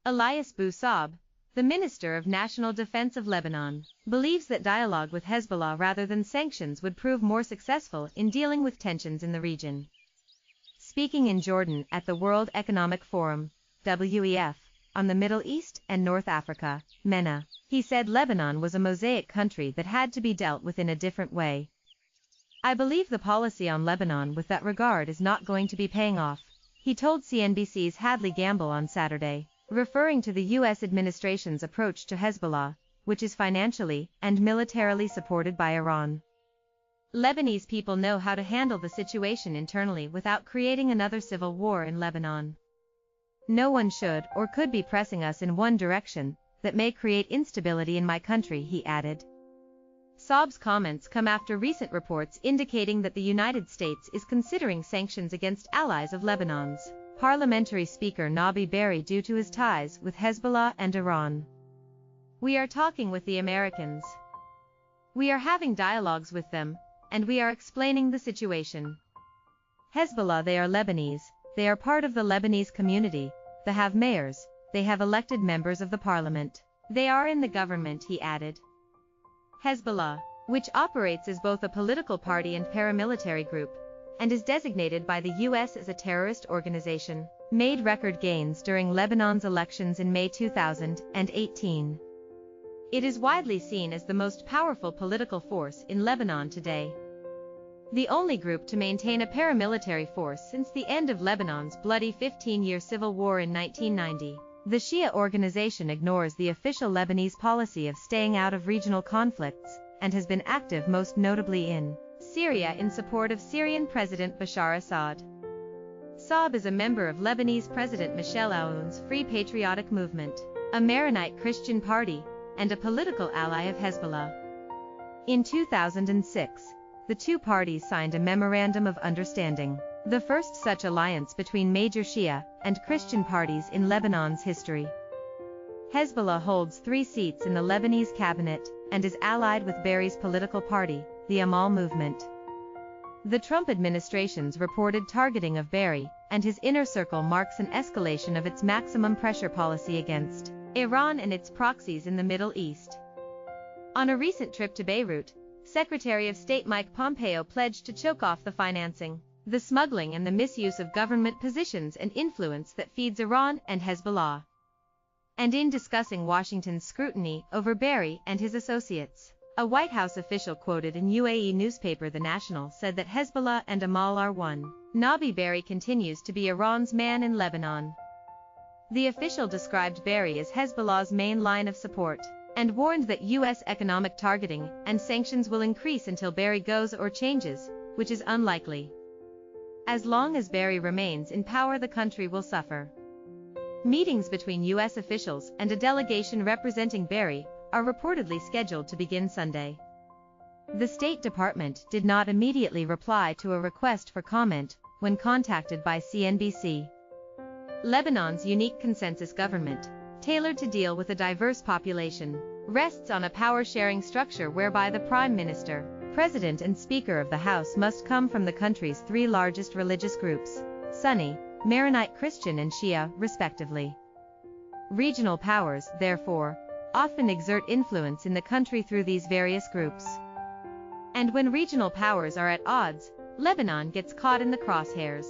Elias Bou Saab, the Minister of National Defense of Lebanon, believes that dialogue with Hezbollah rather than sanctions would prove more successful in dealing with tensions in the region. Speaking in Jordan at the World Economic Forum, WEF, on the Middle East and North Africa, MENA, he said Lebanon was a mosaic country that had to be dealt with in a different way. "I believe the policy on Lebanon with that regard is not going to be paying off," he told CNBC's Hadley on Saturday, referring to the U.S. administration's approach to Hezbollah, which is financially and militarily supported by Iran. "Lebanese people know how to handle the situation internally without creating another civil war in Lebanon. No one should or could be pressing us in one direction that may create instability in my country," he added. Saab's comments come after recent reports indicating that the United States is considering sanctions against allies of Lebanon's Parliamentary Speaker Nabi Berri due to his ties with Hezbollah and Iran. "We are talking with the Americans. We are having dialogues with them, and we are explaining the situation. Hezbollah, they are Lebanese, they are part of the Lebanese community, they have mayors, they have elected members of the parliament. They are in the government," he added. Hezbollah, which operates as both a political party and paramilitary group, and is designated by the U.S. as a terrorist organization, made record gains during Lebanon's elections in May 2018. It is widely seen as the most powerful political force in Lebanon today. The only group to maintain a paramilitary force since the end of Lebanon's bloody 15-year civil war in 1990, the Shia organization ignores the official Lebanese policy of staying out of regional conflicts and has been active most notably in Syria in support of Syrian President Bashar Assad. Saab is a member of Lebanese President Michel Aoun's Free Patriotic Movement, a Maronite Christian party, and a political ally of Hezbollah. In 2006, the two parties signed a Memorandum of Understanding, the first such alliance between major Shia and Christian parties in Lebanon's history. Hezbollah holds 3 seats in the Lebanese cabinet and is allied with Berri's political party, the Amal Movement. The Trump administration's reported targeting of Berri and his inner circle marks an escalation of its maximum pressure policy against Iran and its proxies in the Middle East. On a recent trip to Beirut, Secretary of State Mike Pompeo pledged to choke off the financing, the smuggling and the misuse of government positions and influence that feeds Iran and Hezbollah. And in discussing Washington's scrutiny over Berri and his associates, a White House official quoted in UAE newspaper The National said that Hezbollah and Amal are one. Nabi Berri continues to be Iran's man in Lebanon. The official described Berri as Hezbollah's main line of support, and warned that U.S. economic targeting and sanctions will increase until Berri goes or changes, which is unlikely. As long as Berri remains in power, the country will suffer. Meetings between U.S. officials and a delegation representing Berri are reportedly scheduled to begin Sunday. The State Department did not immediately reply to a request for comment when contacted by CNBC. Lebanon's unique consensus government, tailored to deal with a diverse population, rests on a power-sharing structure whereby the Prime Minister, President and Speaker of the House must come from the country's 3 largest religious groups, Sunni, Maronite Christian and Shia, respectively. Regional powers, therefore, often exert influence in the country through these various groups. And when regional powers are at odds, Lebanon gets caught in the crosshairs.